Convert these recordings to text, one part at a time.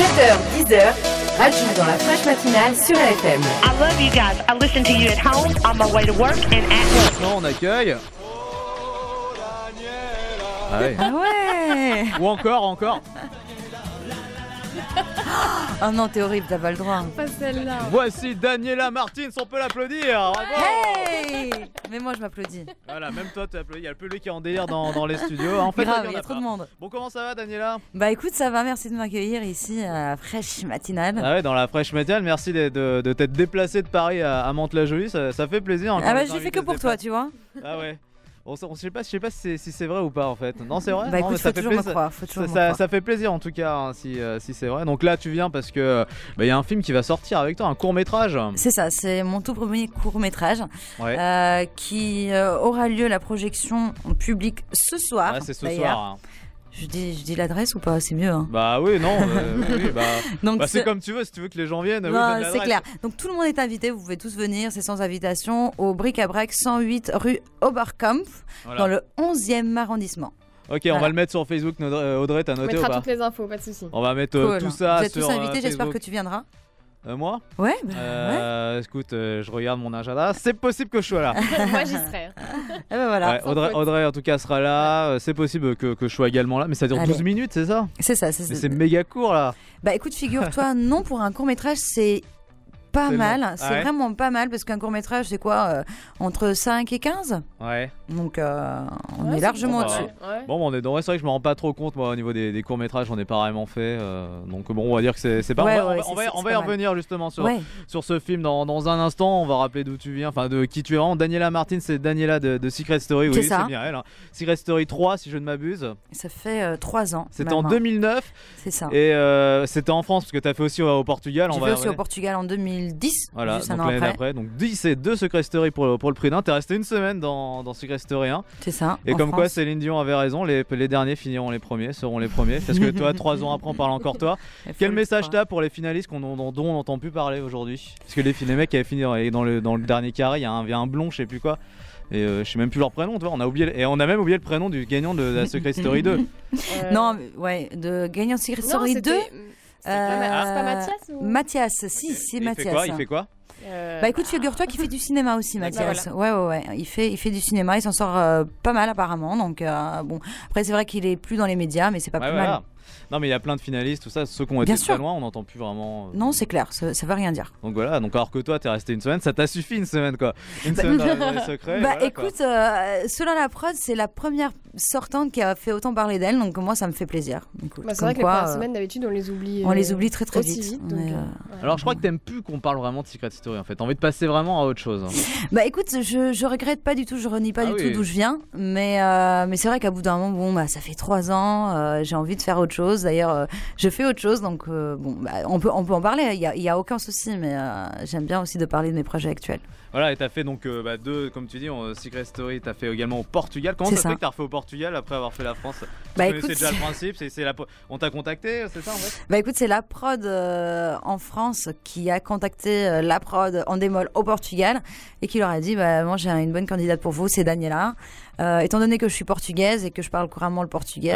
7h, 10h, Raju dans la fraîche matinale sur LFM. I love you guys. I listen to you at home, on my way to work and at work. Maintenant, on accueille. Ah ouais. Ah ouais. Ou encore. Oh non, t'es horrible, t'as pas le droit. Pas celle-là. Voici Daniela Martins, on peut l'applaudir. Bravo. Hey. Mais moi je m'applaudis. Voilà, même toi tu applaudis. Il y a le public qui est en délire dans les studios. En fait, Grave, il il y a trop de monde. Bon, comment ça va, Daniela? Bah écoute, ça va, merci de m'accueillir ici à la fraîche matinale. Ah ouais, dans la fraîche matinale, merci de t'être déplacé de Paris à Mantes-la-Jolie, ça fait plaisir. Ah bah j'ai fait que pour toi, tu vois. Ah ouais. Bon, je sais pas si c'est vrai ou pas en fait. Non, c'est vrai. Bah non, écoute, faut toujours me croire. Ça fait plaisir en tout cas hein, si c'est vrai. Donc là, tu viens parce que y a un film qui va sortir avec toi, un court métrage. C'est ça, c'est mon tout premier court métrage qui aura lieu la projection en public ce soir. Ouais, c'est ce soir. Hein. Je dis l'adresse ou pas? C'est mieux. Hein. Bah oui, non. Donc c'est comme tu veux, si tu veux que les gens viennent. Non, c'est clair. Donc tout le monde est invité, vous pouvez tous venir, c'est sans invitation, au Bric-à-Brac 108 rue Oberkampf, dans le 11e arrondissement. Ok, on va le mettre sur Facebook, Audrey, t'as noté ou pas? On mettra toutes les infos, pas de soucis. On va mettre tout ça vous êtes sur tous invités, j'espère Facebook. que tu viendras. Moi? Ouais, écoute, je regarde mon agenda. C'est possible que je sois là. Moi, j'y serai. Et ben voilà. Ouais, Audrey, en tout cas, sera là. C'est possible que je sois également là. Mais ça dure 12 minutes, c'est ça? C'est ça. Mais c'est méga court là. Bah écoute, figure-toi, non, pour un court-métrage, c'est pas mal. C'est vraiment pas mal parce qu'un court-métrage, c'est quoi entre 5 et 15? Ouais. Donc, on est largement au-dessus. Bon, on est dans. C'est vrai que je me rends pas trop compte, moi, au niveau des courts-métrages, j'en ai pas vraiment fait. Donc, bon, on va dire que c'est pas. On va y revenir justement sur ce film dans un instant. On va rappeler d'où tu viens, enfin de qui tu es vraiment. Daniela Martin, c'est Daniela de Secret Story. Oui, c'est bien elle. Hein. Secret Story 3, si je ne m'abuse. Ça fait 3 ans. C'était en 2009. C'est ça. Et c'était en France, parce que tu as fait aussi au Portugal. J'ai fait aussi au Portugal en 2010. Voilà, juste donc un an l'année d'après. Donc 10 et 2 Secret Story pour le prix d'un. T'es resté une semaine dans Secret Story 1. C'est ça. Et comme quoi Céline Dion avait raison, les derniers seront les premiers. Parce que toi, 3 ans après, on parle encore toi. Quel message t'as pour les finalistes dont on n'entend plus parler aujourd'hui? Parce que les mecs qui avaient fini dans le dernier carré, il y a un blond, je sais plus quoi. Et je sais même plus leur prénom, tu vois, on a même oublié le prénom du gagnant de la Secret Story 2. Non, ouais, de gagnant de Secret Story 2. C'est pas Mathias ou... Mathias, si, c'est Mathias. Il fait quoi? Bah écoute, figure-toi qu'il fait du cinéma aussi, Mathias. Voilà. Ouais. Il fait du cinéma, il s'en sort pas mal apparemment. Donc bon, après c'est vrai qu'il est plus dans les médias, mais c'est pas plus mal. Non, mais il y a plein de finalistes, tout ça. Ceux qui ont été très loin, on n'entend plus vraiment. Non, c'est clair, ça veut rien dire. Donc voilà, alors que toi, t'es resté une semaine, ça t'a suffi une semaine quoi. Une semaine dans les secrets. Bah écoute, selon la prod, c'est la première sortante qui a fait autant parler d'elle, donc moi ça me fait plaisir. Écoute, c'est vrai que les premières semaines d'habitude on les oublie. On les oublie très vite. Alors je crois que t'aimes plus qu'on parle vraiment de Secret Story en fait. T'as envie de passer vraiment à autre chose. Bah écoute, je regrette pas du tout, je renie pas du tout d'où je viens, mais c'est vrai qu'à bout d'un moment, ça fait 3 ans, j'ai envie de faire autre chose. D'ailleurs, je fais autre chose, donc on peut en parler. Il y a aucun souci, mais j'aime bien aussi de parler de mes projets actuels. Voilà, et t'as fait donc deux, comme tu dis, Secret Story, t'as fait également au Portugal. Comment ça fait que t'as refait au Portugal après avoir fait la France? Tu connaissais déjà le principe, on t'a contacté, c'est ça en fait? Bah écoute, c'est la prod en France qui a contacté la prod en démol au Portugal et qui leur a dit moi j'ai une bonne candidate pour vous, c'est Daniela. Étant donné que je suis portugaise et que je parle couramment le portugais,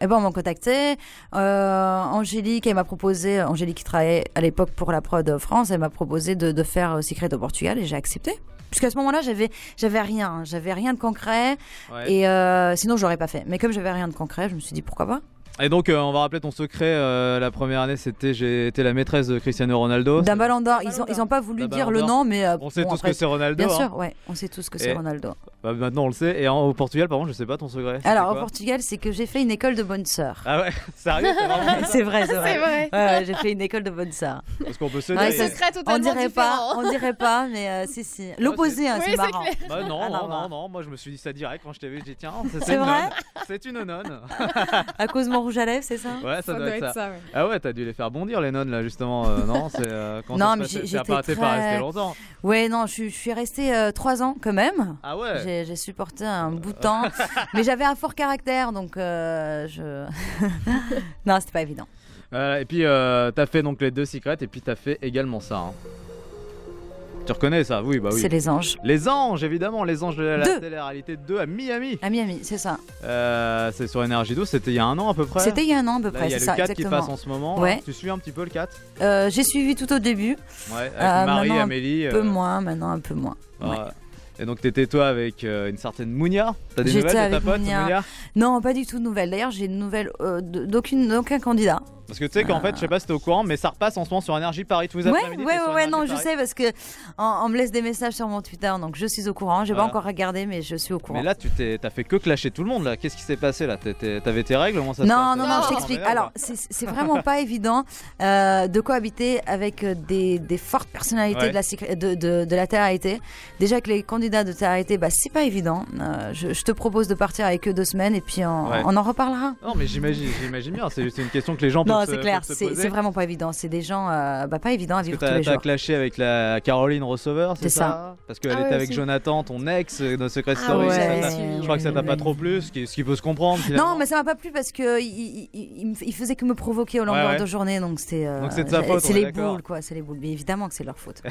on m'a contacté. Angélique, Angélique qui travaillait à l'époque pour la prod France, elle m'a proposé de faire Secret au Portugal et j'ai accepté. Puisqu'à ce moment-là, j'avais rien de concret et sinon j'aurais pas fait. Mais comme j'avais rien de concret, je me suis dit pourquoi pas. Et donc on va rappeler ton secret, la première année j'ai été la maîtresse de Cristiano Ronaldo. D'un ballon d'or, ils ont pas voulu dire le nom, mais on sait tous que c'est Ronaldo. Bien sûr, on sait tous que c'est Ronaldo. Maintenant on le sait, et au Portugal par contre je sais pas ton secret. Alors au Portugal c'est que j'ai fait une école de bonne sœur. Ah ouais, sérieux? C'est vrai. Ouais, j'ai fait une école de bonne sœur. Parce qu'on peut se dire. Secret totalement différent. On dirait pas, mais si. L'opposé, c'est marrant. Non, moi je me suis dit ça direct quand je t'ai vu, je dis tiens, c'est vrai. C'est une nonne. À cause de mon rouge à lèvres, c'est ça? Ouais, ça doit être ça. Ah ouais, t'as dû les faire bondir les nonnes là justement. Non, c'est quand non, mais t'es pas resté longtemps. Ouais, non, je suis restée 3 ans quand même. Ah ouais. J'ai supporté un bout de temps, mais j'avais un fort caractère, donc non, c'était pas évident. Et puis t'as fait donc les 2 secrets et puis t'as fait également ça. Tu reconnais ça? Oui, bah oui. C'est Les Anges. Les Anges, évidemment, Les Anges de la télé-réalité 2 à Miami. À Miami, c'est ça. C'est sur Énergie 12, c'était il y a un an à peu près. C'était il y a un an à peu près, c'est ça. Il y a le 4 qui passe en ce moment. Ouais. Tu suis un petit peu le 4? J'ai suivi tout au début. Ouais, avec Marie, Amélie. Un peu moins, maintenant un peu moins. Ouais. Et donc t'étais toi avec une certaine Mounia. T'as des nouvelles de ta pote Mounia? Non, pas du tout de nouvelles. D'ailleurs, j'ai une nouvelle d'aucun candidat. Parce que tu sais qu'en fait, je sais pas si t'es au courant, mais ça repasse en ce moment sur Énergie Paris tous les après-midi. Ouais, non, je sais parce que on me laisse des messages sur mon Twitter, donc je suis au courant. J'ai pas encore regardé, mais je suis au courant. Mais là, t'as fait que clasher tout le monde là. Qu'est-ce qui s'est passé là? T'avais tes règles? Comment ça se passe? Non, je t'explique. Alors, c'est vraiment pas évident de cohabiter avec des fortes personnalités de la télé-réalité. Déjà que les candidats de télé-réalité, c'est pas évident. Je te propose de partir avec eux 2 semaines et puis on en reparlera. Non, mais j'imagine bien. C'est une question que les gens peuvent. Non, c'est clair, c'est vraiment pas évident. C'est des gens pas évidents à vivre tous les jours. T'as clashé avec la Caroline Receveur, c'est ça? Parce qu'elle était avec Jonathan, ton ex, dans Secret Story. Je crois que ça t'a pas trop plu, ce qui peut se comprendre. Non, mais ça m'a pas plu parce que il faisait que me provoquer au longueur de journée, donc c'était. Donc c'est de sa faute. C'est les boules, quoi. C'est les boules. Mais évidemment que c'est leur faute.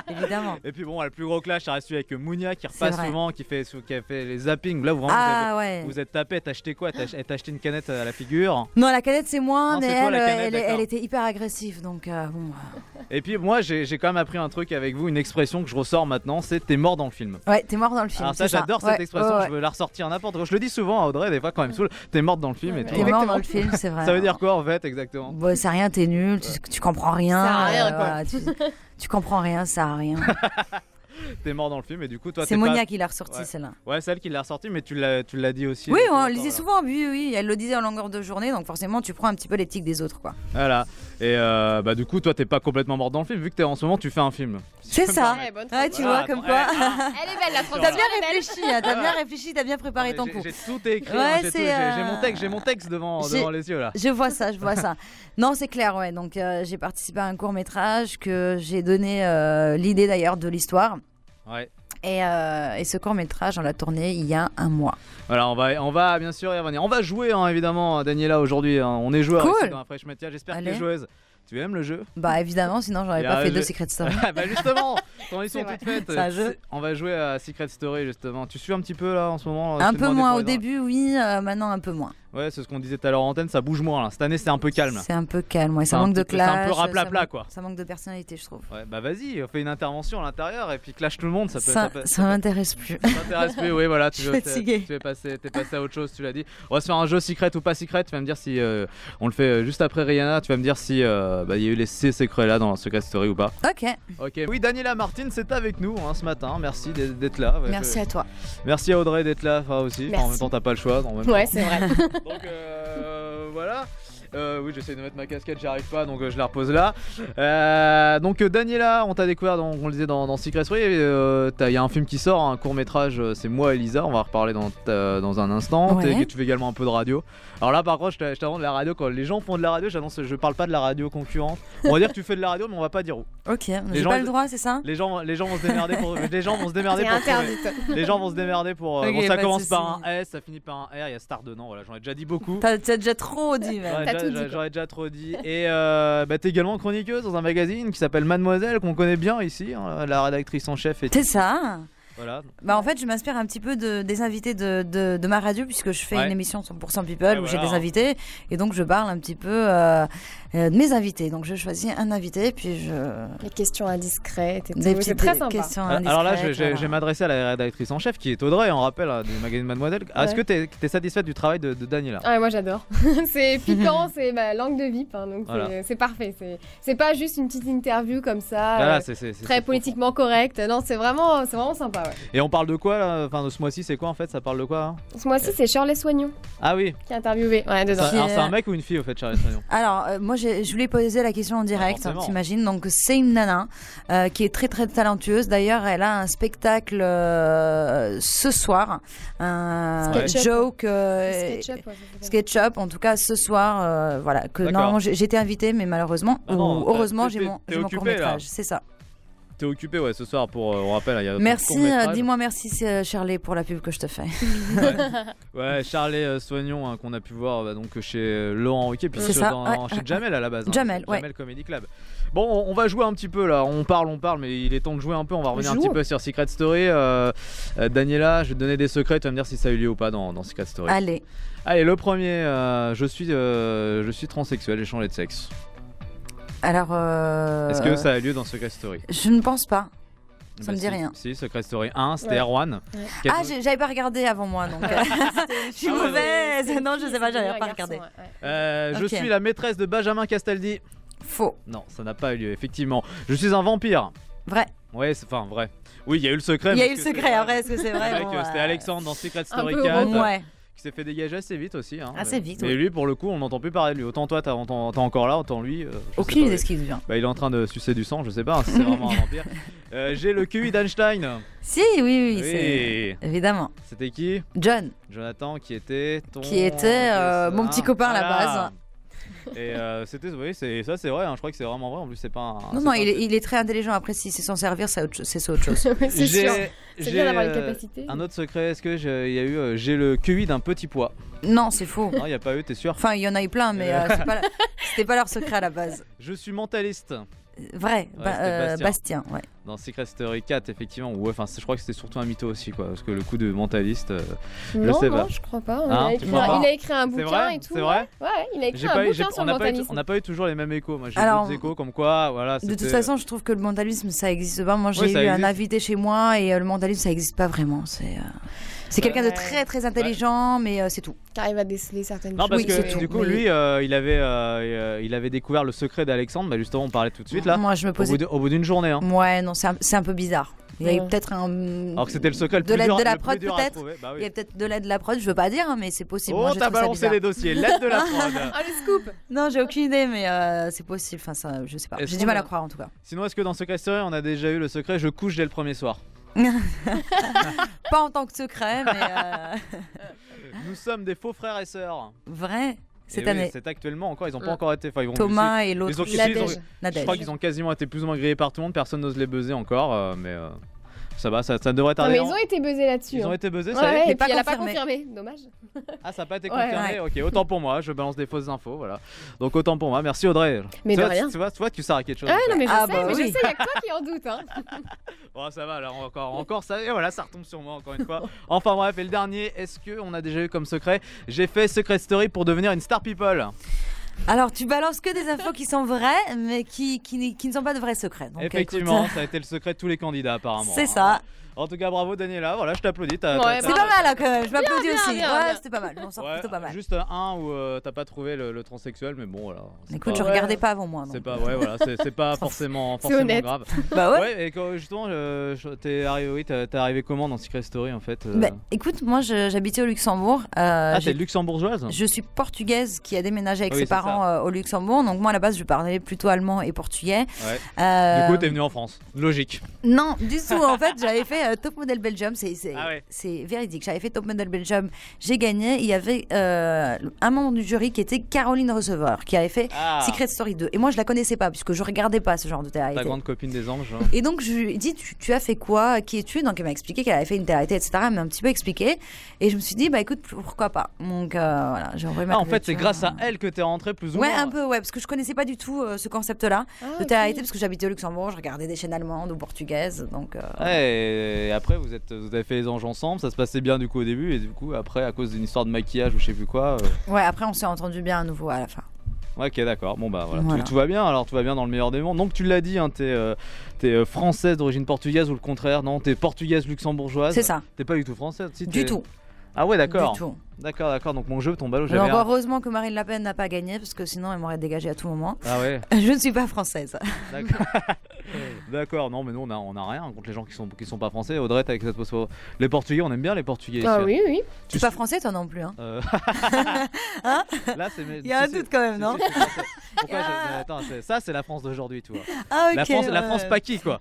Évidemment. Et puis bon, le plus gros clash, ça reste celui avec Mounia qui repasse souvent, qui a fait les zappings. Là, vous êtes tapé. T'as acheté quoi? T'as acheté une canette à la figure? Non, la canette c'est moi, mais elle était hyper agressive, donc bon. Et puis moi j'ai quand même appris un truc avec vous, une expression que je ressors maintenant, c'est t'es mort dans le film. Ouais, t'es mort dans le film. Alors ça j'adore cette expression, je veux la ressortir n'importe quoi. Je le dis souvent à Audrey des fois quand elle me saoule, t'es morte dans le film et tout. T'es mort dans le film, c'est vrai. Ça veut dire quoi en fait exactement? C'est rien, t'es nul, tu comprends rien. Ça sert à rien quoi. Tu comprends rien, ça sert à rien. T'es mort dans le film et du coup toi c'est Monia qui l'a ressorti celle-là. Ouais, celle qui l'a ressorti, mais tu l'as dit aussi. Oui, on le disait souvent, oui, elle le disait en longueur de journée, donc forcément tu prends un petit peu les tics des autres quoi. Voilà. Et du coup toi t'es pas complètement mort dans le film vu que en ce moment tu fais un film. C'est ça. Ouais, tu vois comme quoi. Elle est belle la transition. T'as bien réfléchi, t'as bien préparé ton coup. J'ai tout écrit, j'ai mon texte devant les yeux là. Je vois ça. Non, c'est clair, ouais. Donc j'ai participé à un court-métrage que j'ai donné l'idée d'ailleurs de l'histoire. Ouais. Et ce court-métrage, on l'a tourné il y a un mois. Voilà, on va bien sûr y revenir. On va jouer évidemment, Daniela, aujourd'hui. On est joueurs ici dans la Fresh Metia. J'espère que tu es joueuse. Tu aimes le jeu? Bah évidemment, sinon j'aurais pas fait de Secret Story. Bah justement, transition toute faite. C'est un jeu. On va jouer à Secret Story justement. Tu suis un petit peu là en ce moment? Un peu moins au début, oui. Maintenant un peu moins. Ouais, c'est ce qu'on disait tout à l'heure en antenne, ça bouge moins là. Cette année c'est un peu calme. C'est un peu calme, ouais. Ça manque de clash. C'est un peu raplapla quoi. Ça manque de personnalité, je trouve. Ouais, bah vas-y, on fait une intervention à l'intérieur et puis clash tout le monde. Ça m'intéresse plus. Ça m'intéresse plus, oui, voilà. Je suis fatiguée. T'es passé à autre chose, tu l'as dit. On va se faire un jeu secret ou pas secret. Tu vas me dire si on le fait juste après Rihanna. Tu vas me dire si il y a eu les secrets là dans Secret Story ou pas. Ok. Oui, Daniela Martin, c'est avec nous ce matin. Merci d'être là. Ouais, merci à toi. Merci à Audrey d'être là aussi. En même temps, t'as pas le choix. Ouais, c'est vrai. Donc voilà. Oui, j'essaie de mettre ma casquette, j'y arrive pas, donc je la repose là. Donc Daniela, on t'a découvert, on le disait dans Secret Story. Il y a un film qui sort, un court métrage, c'est Moi et Lisa. On va en reparler dans un instant. Ouais. Tu fais également un peu de radio. Alors là, par contre, je t'annonce de la radio. Quand les gens font de la radio, je parle pas de la radio concurrente. On va dire que tu fais de la radio, mais on va pas dire où. Ok. J'ai pas le droit, c'est ça? Les gens vont se démerder pour. Les gens vont se démerder pour. Les gens vont se démerder pour. Okay, ça commence par un S, ça finit par un R. Il y a Star dedans. Voilà, j'en ai déjà dit beaucoup. T'as déjà trop dit, même. J'aurais déjà trop dit. Et t'es également chroniqueuse dans un magazine qui s'appelle Mademoiselle, qu'on connaît bien ici, la rédactrice en chef. C'est ça. Voilà. Bah en fait je m'inspire un petit peu des invités de ma radio puisque je fais une émission 100% People où j'ai des invités et donc je parle un petit peu de mes invités, donc je choisis un invité puis les questions indiscrètes et tout. C'est très sympa. Alors là je vais m'adresser à la rédactrice en chef qui est Audrey, on rappelle, du magazine Mademoiselle. Est-ce que t'es satisfaite du travail de Daniela? Ah ouais, moi j'adore. C'est piquant, c'est ma langue de VIP, donc c'est parfait. C'est pas juste une petite interview comme ça, voilà, très politiquement correcte. Non, c'est vraiment sympa. Ouais. Et on parle de quoi là? Enfin, de ce mois-ci, c'est quoi en fait? Ça parle de quoi hein? Ce mois-ci, c'est Shirley Soignon. Ah oui. Qui a interviewé. Ouais, dedans. Alors, c'est un mec ou une fille au fait, Shirley Soignon? Alors, moi, je voulais poser la question en direct, t'imagines. Donc, c'est une nana qui est très très talentueuse. D'ailleurs, elle a un spectacle ce soir, un joke, SketchUp. En tout cas, ce soir, voilà. Que normalement, j'ai été invitée, mais malheureusement, ou heureusement, j'ai mon court-métrage. C'est ça. t'es occupé ce soir pour. On rappelle, il y a. Merci, dis-moi merci Charlie pour la pub que je te fais. Ouais, Charlie Soignon qu'on a pu voir donc chez Laurent Ruquier, puis chez Jamel à la base. Jamel Comedy Club. Bon, on va jouer un petit peu là. On parle, mais il est temps de jouer un peu. On va revenir un petit peu sur Secret Story. Daniela, je vais te donner des secrets. Tu vas me dire si ça a eu lieu ou pas dans Secret Story. Allez, le premier. Je suis transsexuel. J'ai changé de sexe. Alors. Est-ce que ça a lieu dans Secret Story? Je ne pense pas. Ça me dit rien. Si, Secret Story 1, c'était Erwan. Ouais. J'avais pas regardé avant moi, donc je suis mauvaise. Non, je sais pas, j'avais pas regardé. Je suis la maîtresse de Benjamin Castaldi. Faux. Non, ça n'a pas eu lieu, effectivement. Je suis un vampire. Vrai. Ouais, enfin vrai. Oui, il y a eu le secret. Il y a eu le secret, après, est-ce que c'est vrai? C'était Alexandre dans Secret Story 4. Ouais. Qui s'est fait dégager assez vite aussi. Assez vite. Mais lui, pour le coup, on n'entend plus parler de lui. Autant toi, t'es encore là, autant lui. Aucune idée de ce qu'il devient. Il est en train de sucer du sang, je sais pas si c'est vraiment un vampire. J'ai le QI d'Einstein. Si, oui. C'est... Évidemment. C'était qui? Jonathan, qui était mon petit copain à la base. Et c'était, ça c'est vrai, je crois que c'est vraiment vrai. En plus, c'est pas un. Non, il est très intelligent. Après, si c'est s'en servir, c'est autre chose. C'est sûr. C'est bien d'avoir une capacité. Un autre secret, est-ce que j'ai le QI d'un petit pois? Non, c'est faux. Non, il n'y a pas eu, t'es sûr? Enfin, il y en a eu plein, mais c'était pas leur secret à la base. Je suis mentaliste. Vrai, Bastien, ouais. Dans Secret Story 4, effectivement, je crois que c'était surtout un mytho aussi, quoi, parce que le coup de mentaliste, je sais pas. Non, je crois pas. Il a écrit un bouquin et tout. C'est vrai? Ouais, il a écrit un bouquin sur le mentalisme. On n'a pas eu toujours les mêmes échos. Moi, j'ai eu d'autres échos comme quoi, voilà. De toute façon, je trouve que le mentalisme, ça existe pas. Moi, j'ai eu un invité chez moi et le mentalisme, ça existe pas vraiment. C'est quelqu'un de très très intelligent, mais c'est tout. Qui arrive à déceler certaines choses. Non, parce que du coup, lui, il avait découvert le secret d'Alexandre. Justement, on parlait tout de suite là. Moi, je me posais. Au bout d'une journée. Ouais, non, c'est un peu bizarre. Il y a eu peut-être Alors que c'était le secret le plus dur, de la prod, peut-être. Il y a peut-être de l'aide de la prod, je veux pas dire, mais c'est possible. Oh, t'as balancé les dossiers, l'aide de la prod. Le scoop. Non, j'ai aucune idée, mais c'est possible. Enfin, ça, je sais pas. J'ai du mal à croire en tout cas. Sinon, est-ce que dans Secret Story, on a déjà eu le secret je couche dès le premier soir? Pas en tant que secret, mais. Nous sommes des faux frères et sœurs. Vrai. Cette année. C'est actuellement encore, ils n'ont pas encore été. Thomas et l'autre. Je crois qu'ils ont quasiment été plus ou moins grillés par tout le monde. Personne n'ose les buzzer encore, mais ça va, ça devrait tarder. Mais ils ont été buzzés là-dessus. Ils ont été buzzés, ça y est. Et puis elle n'a pas confirmé, dommage. Ah, ça n'a pas été confirmé. Ok, autant pour moi, je balance des fausses infos, voilà. Donc autant pour moi. Merci Audrey. Mais de rien. Tu vois, tu sers à quelque chose. Ah non, mais je sais, il y a que toi qui en doute. Bon, ça va, alors encore ça, et voilà, ça retombe sur moi encore une fois. Enfin bref, et le dernier, est-ce qu'on a déjà eu comme secret? J'ai fait Secret Story pour devenir une star people. Alors, tu balances que des infos qui sont vraies, mais qui ne sont pas de vrais secrets. Donc, effectivement, ça a été le secret de tous les candidats apparemment. C'est ça. En tout cas, bravo Daniela, voilà, je t'applaudis. C'est pas mal quand même, je m'applaudis aussi. Bien. C'était pas mal, on sort plutôt pas mal. Juste un où t'as pas trouvé le transsexuel, mais bon, voilà. Écoute, je regardais pas avant moi. C'est pas, c'est pas forcément grave. Bah ouais. Et justement, t'es arrivé comment dans Secret Story en fait? Écoute, moi j'habitais au Luxembourg. T'es luxembourgeoise? Je suis portugaise qui a déménagé avec ses parents au Luxembourg, donc moi à la base je parlais plutôt allemand et portugais. Du coup, t'es venue en France, logique. Non, du tout. En fait, j'avais fait Top Model Belgium, c'est véridique. J'avais fait Top Model Belgium, j'ai gagné. Il y avait un membre du jury qui était Caroline Receveur, qui avait fait Secret Story 2. Et moi, je la connaissais pas, puisque je regardais pas ce genre de télé-réalité. Ta grande copine des anges. Et donc, je lui ai dit, tu as fait quoi? Qui es-tu? Donc, elle m'a expliqué qu'elle avait fait une télé-réalité, etc. Elle m'a un petit peu expliqué. Et je me suis dit, bah écoute, pourquoi pas? Donc, voilà, j'ai envoyé ma en fait, c'est grâce à elle que t'es rentrée plus ou moins. Ouais, un peu, parce que je connaissais pas du tout ce concept-là de télé-réalité, parce que j'habitais au Luxembourg, je regardais des chaînes allemandes ou portugaises. Donc, et après, vous avez fait les anges ensemble, ça se passait bien du coup au début, et du coup, après, à cause d'une histoire de maquillage ou je sais plus quoi. Ouais, après, on s'est entendu bien à nouveau à la fin. Ok, d'accord. Bon, bah voilà. Tout va bien, alors tout va bien dans le meilleur des mondes. Donc, tu l'as dit, hein, t'es française d'origine portugaise ou le contraire? Non, t'es portugaise luxembourgeoise. C'est ça. T'es pas du tout française? Si, du tout. Ah ouais, d'accord. Du tout. D'accord. Donc mon jeu tombe à l'eau. Donc heureusement que Marine Le Pen n'a pas gagné, parce que sinon elle m'aurait dégagé à tout moment. Ah ouais. Je ne suis pas française. D'accord. Non, mais nous on a rien contre les gens qui sont pas français. Audrey, avec cette pose. Les Portugais, on aime bien les Portugais. Ah oui. Tu es pas français toi non plus, hein? Hein? Là, il y a un doute quand même, non? Pourquoi Attends, ça c'est la France d'aujourd'hui, tu vois. Ah ok. La France pas qui quoi.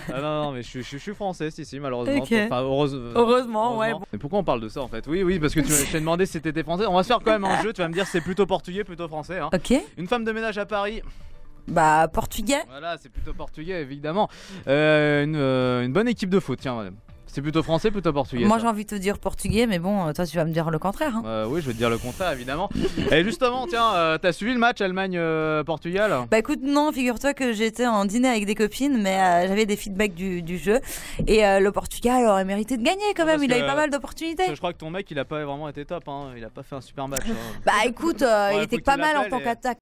Non, mais je suis français, si malheureusement. Okay. Enfin, heureusement, ouais. Mais pourquoi on parle de ça en fait? Oui, parce que je t'ai demandé si t'étais français. On va se faire quand même un jeu. Tu vas me dire c'est plutôt portugais, plutôt français. Hein. Ok. Une femme de ménage à Paris. Bah, portugais. Voilà, c'est plutôt portugais, évidemment. Une bonne équipe de foot, tiens, madame. C'est plutôt français, plutôt portugais. Moi, ça. j'ai envie de te dire portugais, mais bon, toi, tu vas me dire le contraire. Hein. Oui, je vais te dire le contraire, évidemment. Et justement, tiens, t'as suivi le match Allemagne-Portugal? Bah écoute, non, figure-toi que j'étais en dîner avec des copines, mais j'avais des feedbacks du jeu. Et le Portugal aurait mérité de gagner quand même, il a eu pas mal d'opportunités. Je crois que ton mec, il a pas vraiment été top, hein. Il a pas fait un super match. Hein. Bah écoute, il était pas mal en tant qu'attaque.